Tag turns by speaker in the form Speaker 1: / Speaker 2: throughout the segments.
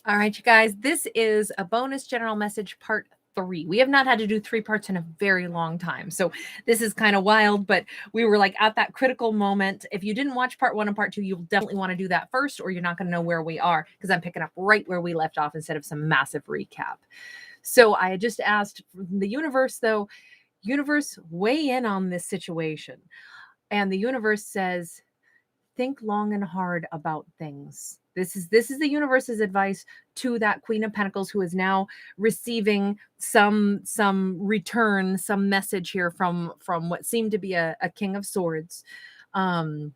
Speaker 1: All right, you guys, this is a bonus general message part 3. We have not had to do 3 parts in a very long time. So this is kind of wild, but we were like at that critical moment. If you didn't watch part 1 and part 2, you'll definitely want to do that first, or you're not going to know where we are, because I'm picking up right where we left off instead of some massive recap. So I had just asked the universe, though, universe, weigh in on this situation. And the universe says, think long and hard about things. This is the universe's advice to that Queen of Pentacles, who is now receiving some return, some message here from what seemed to be a King of Swords, who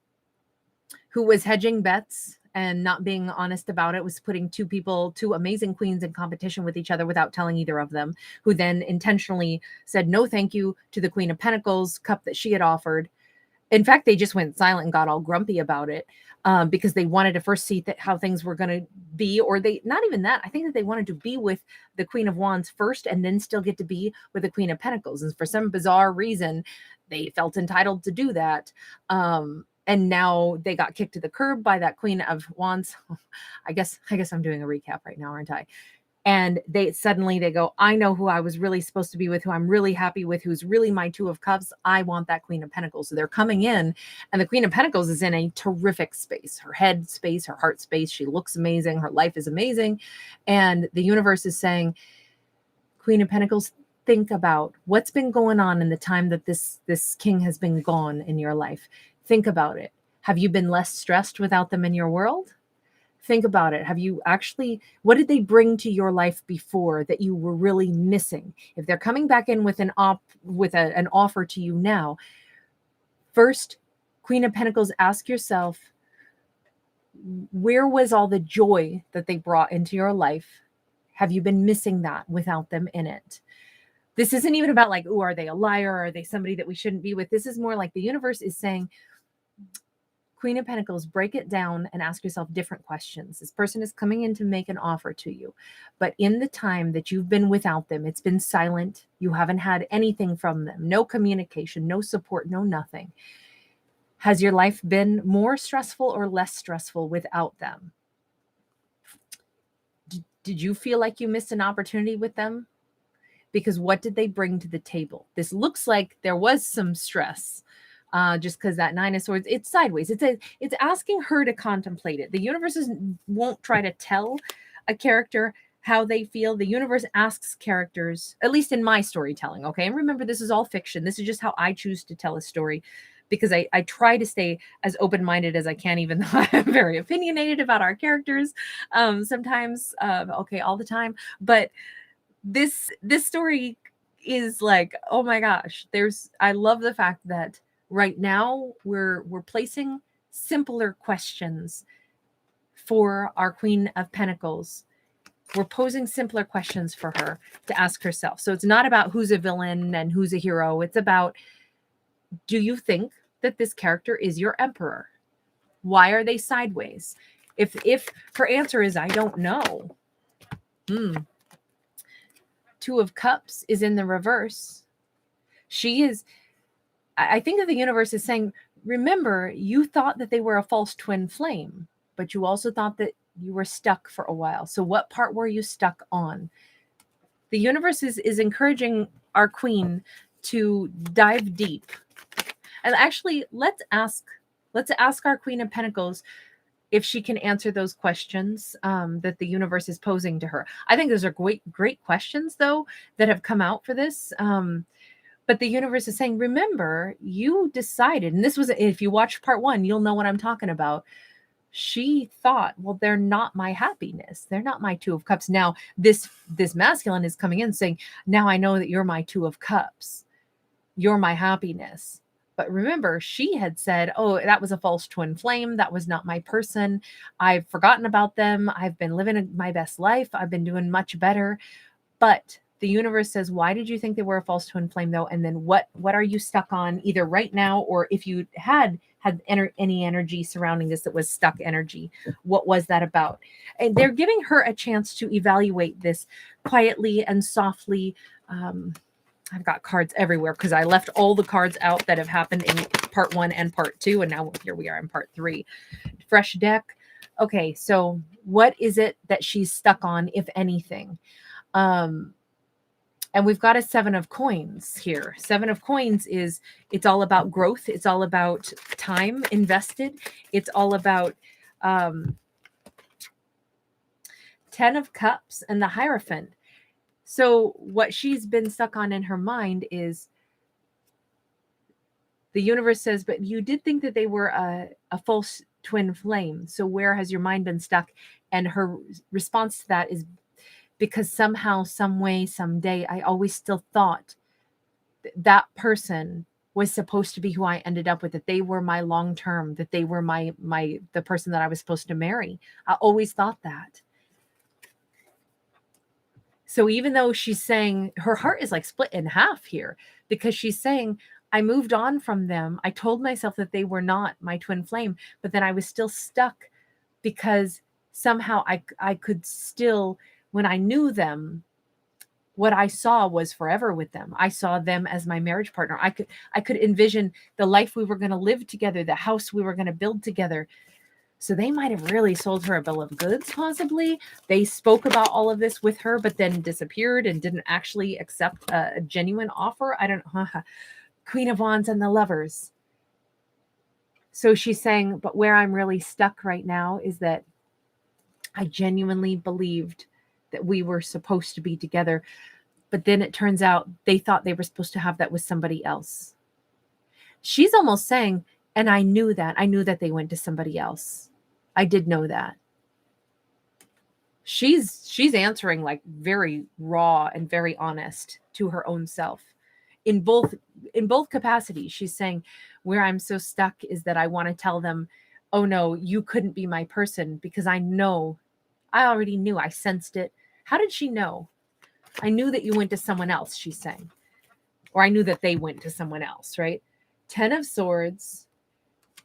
Speaker 1: was hedging bets and not being honest about it, was putting two amazing queens in competition with each other without telling either of them, who then intentionally said no thank you to the Queen of Pentacles cup that she had offered. In fact, they just went silent and got all grumpy about it, because they wanted to first see how things were going to be, or they, not even that. I think that they wanted to be with the Queen of Wands first and then still get to be with the Queen of Pentacles. And for some bizarre reason, they felt entitled to do that. And now they got kicked to the curb by that Queen of Wands. I guess I'm doing a recap right now, aren't I? And they go, I know who I was really supposed to be with, who I'm really happy with, who's really my Two of Cups. I want that Queen of Pentacles. So they're coming in, and the Queen of Pentacles is in a terrific space, her head space, her heart space. She looks amazing. Her life is amazing. And the universe is saying, Queen of Pentacles, think about what's been going on in the time that this king has been gone in your life. Think about it. Have you been less stressed without them in your world? Think about it. Have you actually, what did they bring to your life before that you were really missing? If they're coming back in with an offer to you now, first, Queen of Pentacles, ask yourself, where was all the joy that they brought into your life? Have you been missing that without them in it? This isn't even about like, oh, are they a liar? Are they somebody that we shouldn't be with? This is more like the universe is saying, Queen of Pentacles, break it down and ask yourself different questions. This person is coming in to make an offer to you, but in the time that you've been without them, it's been silent. You haven't had anything from them, no communication, no support, no nothing. Has your life been more stressful or less stressful without them? Did you feel like you missed an opportunity with them? Because what did they bring to the table? This looks like there was some stress. Just because that Nine of Swords, it's sideways. It's asking her to contemplate it. The universe won't try to tell a character how they feel. The universe asks characters, at least in my storytelling, okay? And remember, this is all fiction. This is just how I choose to tell a story, because I try to stay as open-minded as I can, even though I'm very opinionated about our characters sometimes, okay, all the time. But this story is like, oh my gosh, I love the fact that right now we're placing simpler questions for our Queen of Pentacles. We're posing simpler questions for her to ask herself. So it's not about who's a villain and who's a hero. It's about, do you think that this character is your emperor? Why are they sideways? If her answer is, I don't know. Two of Cups is in the reverse. I think that the universe is saying, remember, you thought that they were a false twin flame, but you also thought that you were stuck for a while. So what part were you stuck on? The universe is encouraging our queen to dive deep. And actually, let's ask our Queen of Pentacles if she can answer those questions that the universe is posing to her. I think those are great questions, though, that have come out for this. But the universe is saying, remember, you decided, and this was, if you watch part 1, you'll know what I'm talking about. She thought, well, they're not my happiness. They're not my Two of Cups. Now, this masculine is coming in saying, now I know that you're my Two of Cups. You're my happiness. But remember, she had said, oh, that was a false twin flame. That was not my person. I've forgotten about them. I've been living my best life. I've been doing much better. But the universe says, why did you think they were a false twin flame, though? And then what are you stuck on, either right now, or if you had any energy surrounding this that was stuck energy, what was that about? And they're giving her a chance to evaluate this quietly and softly. I've got cards everywhere because I left all the cards out that have happened in part 1 and part 2. And now here we are in part 3. Fresh deck. Okay, so what is it that she's stuck on, if anything? And we've got a 7 of coins here. 7 of coins is, it's all about growth. It's all about time invested. It's all about 10 of cups and the Hierophant. So what she's been stuck on in her mind is, the universe says, but you did think that they were a false twin flame. So where has your mind been stuck? And her response to that is, because somehow, some way, someday, I always still thought that person was supposed to be who I ended up with, that they were my long term, that they were the person that I was supposed to marry. I always thought that. So even though she's saying, her heart is like split in half here, because she's saying, I moved on from them. I told myself that they were not my twin flame, but then I was still stuck because somehow I could still, when I knew them, what I saw was forever with them. I saw them as my marriage partner. I could envision the life we were going to live together, the house we were going to build together. So they might have really sold her a bill of goods, possibly. They spoke about all of this with her, but then disappeared and didn't actually accept a genuine offer. I don't know. Queen of Wands and the Lovers. So she's saying, but where I'm really stuck right now is that I genuinely believed that we were supposed to be together. But then it turns out they thought they were supposed to have that with somebody else. She's almost saying, and I knew that. I knew that they went to somebody else. I did know that. She's answering like very raw and very honest to her own self. In both capacities, she's saying, where I'm so stuck is that I want to tell them, oh no, you couldn't be my person, because I already knew, I sensed it. How did she know? I knew that you went to someone else, she's saying. Or I knew that they went to someone else, right? 10 of Swords,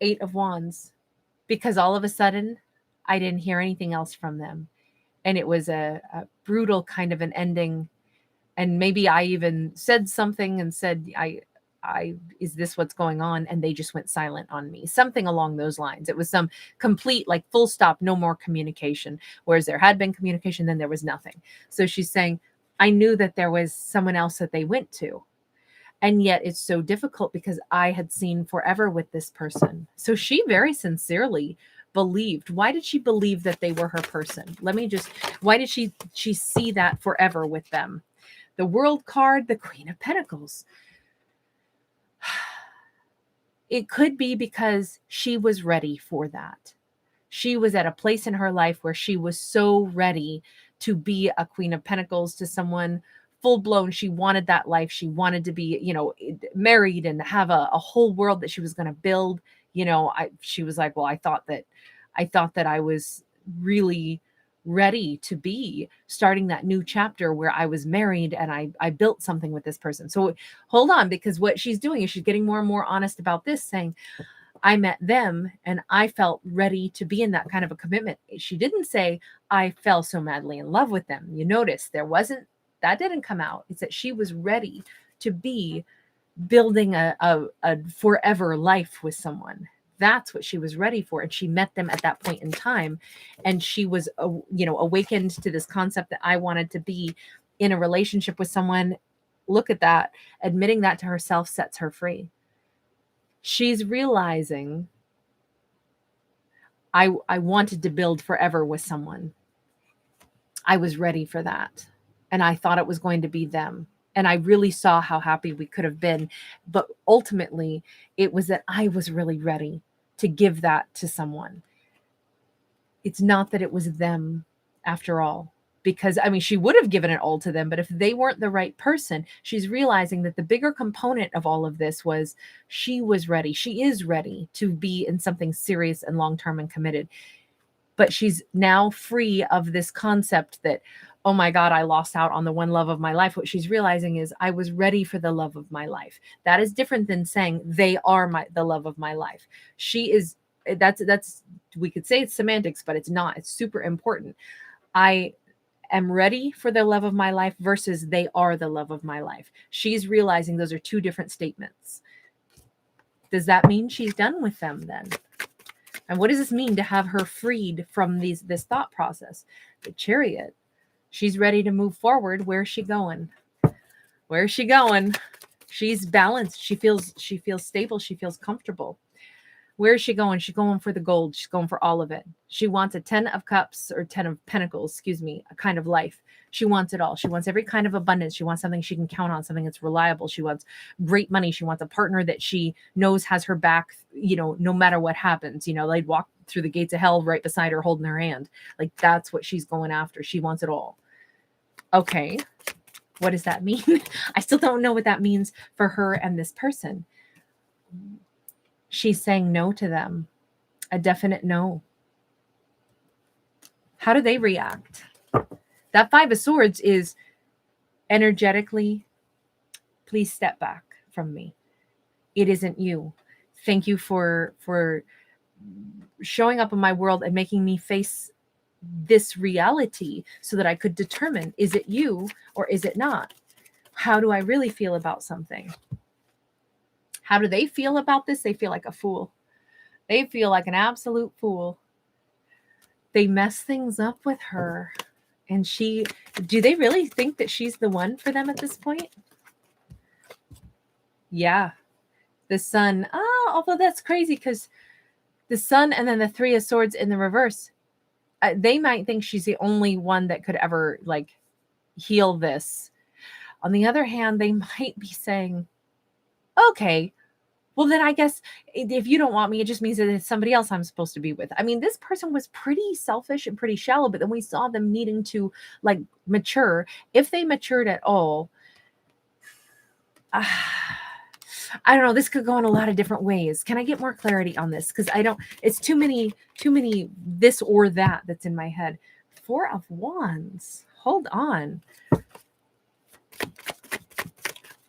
Speaker 1: 8 of Wands, because all of a sudden I didn't hear anything else from them. And it was a brutal kind of an ending. And maybe I even said something and said, is this what's going on? And they just went silent on me. Something along those lines. It was some complete, like, full stop, no more communication. Whereas there had been communication, then there was nothing. So she's saying, I knew that there was someone else that they went to. And yet it's so difficult because I had seen forever with this person. So she very sincerely believed. Why did she believe that they were her person? Why did she see that forever with them? The World card, the Queen of Pentacles. It could be because she was ready for that. She was at a place in her life where she was so ready to be a Queen of Pentacles to someone full blown. She wanted that life. She wanted to be, married and have a whole world that she was going to build. She was like, well, I thought that I was really ready to be starting that new chapter where I was married and I built something with this person. So hold on, because what she's doing is she's getting more and more honest about this, saying, I met them and I felt ready to be in that kind of a commitment. She didn't say, I fell so madly in love with them. You notice that didn't come out. It's that she was ready to be building a forever life with someone. That's what she was ready for. And she met them at that point in time. And she was, awakened to this concept that I wanted to be in a relationship with someone. Look at that. Admitting that to herself sets her free. She's realizing, I wanted to build forever with someone. I was ready for that. And I thought it was going to be them. And I really saw how happy we could have been. But ultimately, it was that I was really ready to give that to someone. It's not that it was them after all. Because, she would have given it all to them. But if they weren't the right person, she's realizing that the bigger component of all of this was she was ready. She is ready to be in something serious and long-term and committed. But she's now free of this concept that, oh my God, I lost out on the one love of my life. What she's realizing is I was ready for the love of my life. That is different than saying they are the love of my life. That's we could say it's semantics, but it's not. It's super important. I am ready for the love of my life versus they are the love of my life. She's realizing those are two different statements. Does that mean she's done with them then? And what does this mean to have her freed from this thought process? The Chariot. She's ready to move forward. Where's she going? Where's she going? She's balanced. She feels stable. She feels comfortable. Where is she going? She's going for the gold. She's going for all of it. She wants a 10 of cups or 10 of pentacles, excuse me, a kind of life. She wants it all. She wants every kind of abundance. She wants something she can count on, something that's reliable. She wants great money. She wants a partner that she knows has her back, no matter what happens. They'd walk through the gates of hell right beside her holding her hand. Like, that's what she's going after. She wants it all. Okay. What does that mean? I still don't know what that means for her and this person. She's saying no to them. A definite no. How do they react? That Five of Swords is energetically, please step back from me. It isn't you. Thank you for showing up in my world and making me face this reality so that I could determine, is it you or is it not? How do I really feel about something? How do they feel about this? They feel like a fool. They feel like an absolute fool. They mess things up with her. And do they really think that she's the one for them at this point? Yeah. The Sun. Although that's crazy because the Sun and then the Three of Swords in the reverse. They might think she's the only one that could ever heal this. On the other hand, they might be saying, okay, well, then I guess if you don't want me, it just means that it's somebody else I'm supposed to be with. I mean, this person was pretty selfish and pretty shallow, but then we saw them needing to mature. If they matured at all, I don't know. This could go in a lot of different ways. Can I get more clarity on this? Because it's too many this or that that's in my head. Four of Wands. Hold on.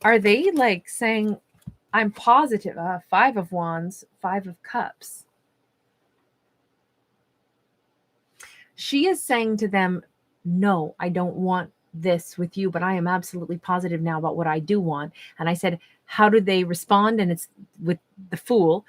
Speaker 1: Are they saying, I'm positive? Five of Wands, Five of Cups. She is saying to them, no, I don't want this with you, but I am absolutely positive now about what I do want. And I said, how do they respond? And it's with the Fool.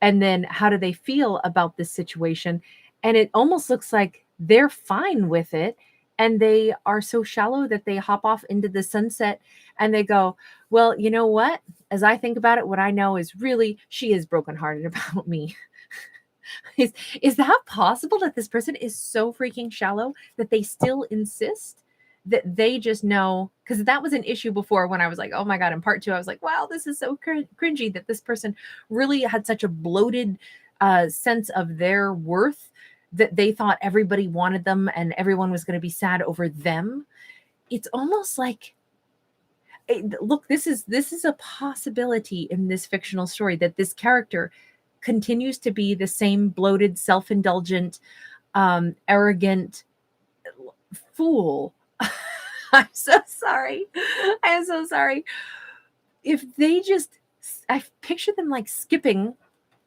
Speaker 1: And then how do they feel about this situation? And it almost looks like they're fine with it. And they are so shallow that they hop off into the sunset and they go, well, you know what? As I think about it, what I know is really she is brokenhearted about me. Is that possible that this person is so freaking shallow that they still insist that they just know? Because that was an issue before when I was like, oh my God, in part 2, I was like, wow, this is so cringy that this person really had such a bloated sense of their worth that they thought everybody wanted them and everyone was going to be sad over them. It's almost like, look, this is a possibility in this fictional story that this character continues to be the same bloated, self-indulgent, arrogant fool. I'm so sorry. I am so sorry. If they I picture them skipping,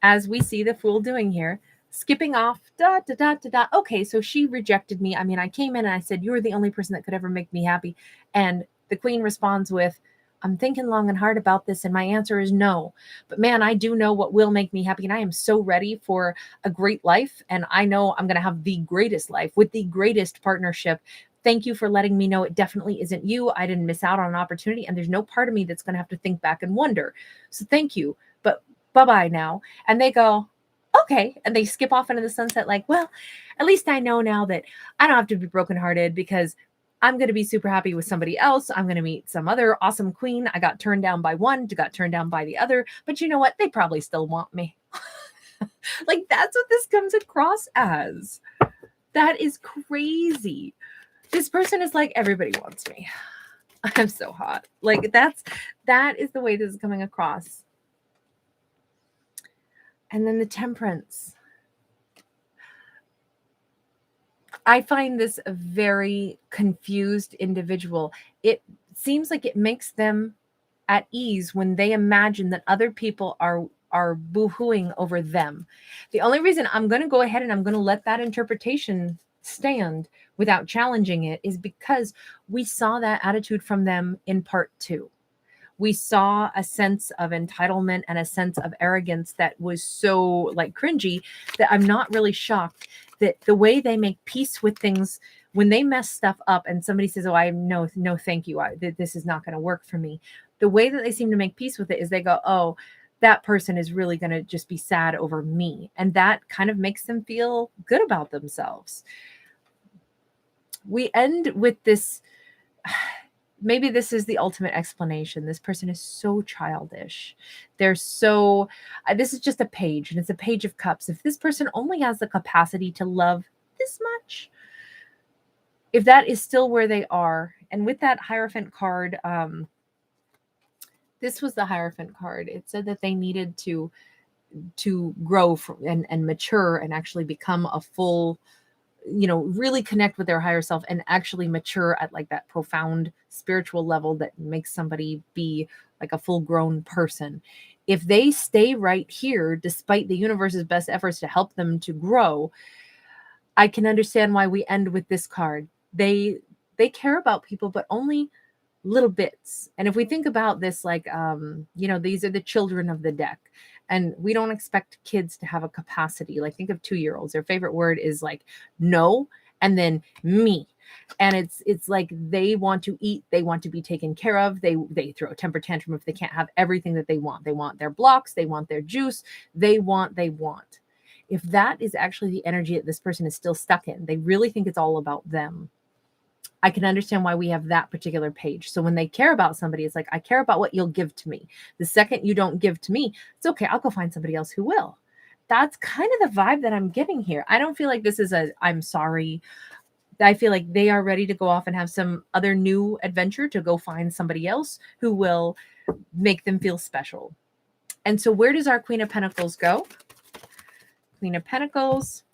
Speaker 1: as we see the Fool doing here, skipping off, da, da, da, da, da. Okay, so she rejected me. I mean, I came in and I said, you're the only person that could ever make me happy. And the Queen responds with, I'm thinking long and hard about this, and my answer is no. But man, I do know what will make me happy, and I am so ready for a great life, and I know I'm going to have the greatest life with the greatest partnership. Thank you for letting me know it definitely isn't you. I didn't miss out on an opportunity, and there's no part of me that's going to have to think back and wonder. So thank you, but bye-bye now. And they go, okay. And they skip off into the sunset well, at least I know now that I don't have to be brokenhearted because I'm going to be super happy with somebody else. I'm going to meet some other awesome queen. I got turned down by one, got turned down by the other. But you know what? They probably still want me. That's what this comes across as. That is crazy. This person is everybody wants me. I'm so hot. That is the way this is coming across. And then the Temperance. I find this a very confused individual. It seems like it makes them at ease when they imagine that other people are boo-hooing over them. The only reason I'm going to go ahead and I'm going to let that interpretation stand without challenging it is because we saw that attitude from them in part 2. We saw a sense of entitlement and a sense of arrogance that was so like cringy that I'm not really shocked that the way they make peace with things when they mess stuff up and somebody says, oh, I no, thank you. This is not going to work for me. The way that they seem to make peace with it is they go, oh, that person is really going to just be sad over me. And that kind of makes them feel good about themselves. We end with this. Maybe this is the ultimate explanation. This person is so childish. They're so, this is just a page, and it's a page of cups. If this person only has the capacity to love this much, if that is still where they are, and with that Hierophant card, this was the Hierophant card. It said that they needed to grow and mature and actually become a full, really connect with their higher self and actually mature at like that profound spiritual level that makes somebody be like a full grown person. If they stay right here, despite the universe's best efforts to help them to grow, I can understand why we end with this card. They care about people, but only little bits. And if we think about this, like, these are the children of the deck. And we don't expect kids to have a capacity. Like, think of 2-year-olds. Their favorite word is like no, and then me. And it's like they want to eat, they want to be taken care of. They throw a temper tantrum if they can't have everything that they want. They want their blocks, they want their juice, they want. If that is actually the energy that this person is still stuck in, they really think it's all about them. I can understand why we have that particular page. So when they care about somebody, it's like, I care about what you'll give to me. The second you don't give to me, it's okay. I'll go find somebody else who will. That's kind of the vibe that I'm getting here. I don't feel like this is I'm sorry. I feel like they are ready to go off and have some other new adventure to go find somebody else who will make them feel special. And so where does our Queen of Pentacles go? Queen of Pentacles,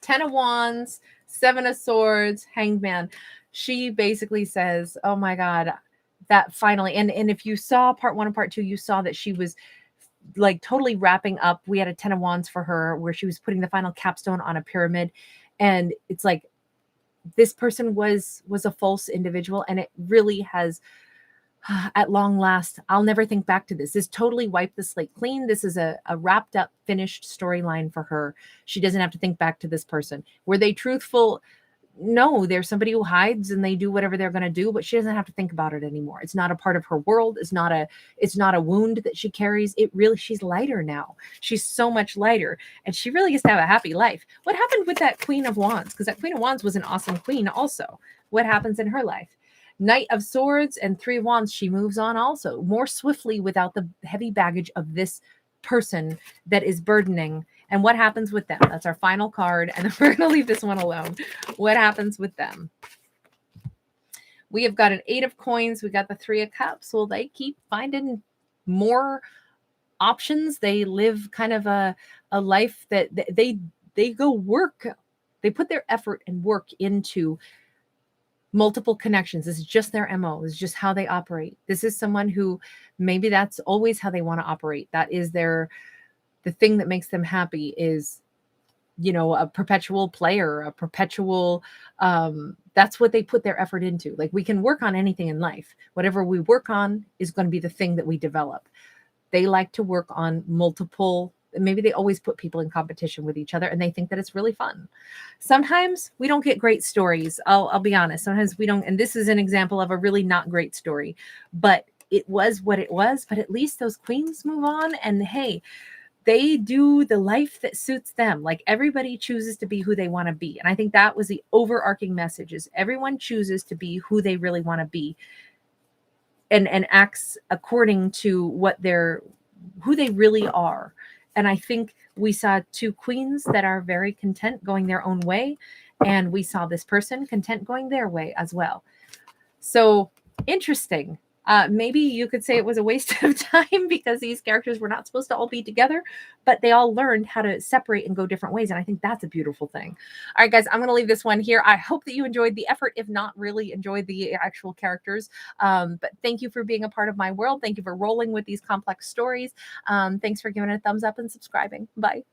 Speaker 1: 10 of Wands, 7 of Swords, Hanged Man. She basically says, oh my God, that finally, and if you saw part 1 and part 2, you saw that she was like totally wrapping up. We had a 10 of Wands for her where she was putting the final capstone on a pyramid. And it's like, this person was a false individual, and it really has, at long last, I'll never think back to this. This totally wiped the slate clean. This is a wrapped up, finished storyline for her. She doesn't have to think back to this person. Were they truthful? No, there's somebody who hides and they do whatever they're going to do, but she doesn't have to think about it anymore. It's not a part of her world. It's not a wound that she carries. She's lighter now. She's so much lighter, and she really gets to have a happy life. What happened with that Queen of Wands? Because that Queen of Wands was an awesome queen also. What happens in her life? Knight of Swords and 3 Wands. She moves on also more swiftly without the heavy baggage of this person that is burdening. And what happens with them? That's our final card. And then we're going to leave this one alone. What happens with them? We have got an 8 of Coins. We got the 3 of Cups. Well, they keep finding more options. They live kind of a life that they go work. They put their effort and work into multiple connections. This is just their MO. This is just how they operate. This is someone who maybe that's always how they want to operate. That is the thing that makes them happy is, a perpetual player, a perpetual, that's what they put their effort into. Like, we can work on anything in life. Whatever we work on is going to be the thing that we develop. They like to work on multiple. Maybe they always put people in competition with each other, and they think that it's really fun. Sometimes we don't get great stories. I'll be honest. Sometimes we don't. And this is an example of a really not great story, but it was what it was. But at least those queens move on, and hey, they do the life that suits them. Like, everybody chooses to be who they want to be. And I think that was the overarching message, is everyone chooses to be who they really want to be and acts according to who they really are. And I think we saw 2 queens that are very content going their own way. And we saw this person content going their way as well. So interesting. Maybe you could say it was a waste of time because these characters were not supposed to all be together, but they all learned how to separate and go different ways. And I think that's a beautiful thing. All right, guys, I'm going to leave this one here. I hope that you enjoyed the effort, if not really enjoyed the actual characters. But thank you for being a part of my world. Thank you for rolling with these complex stories. Thanks for giving it a thumbs up and subscribing. Bye.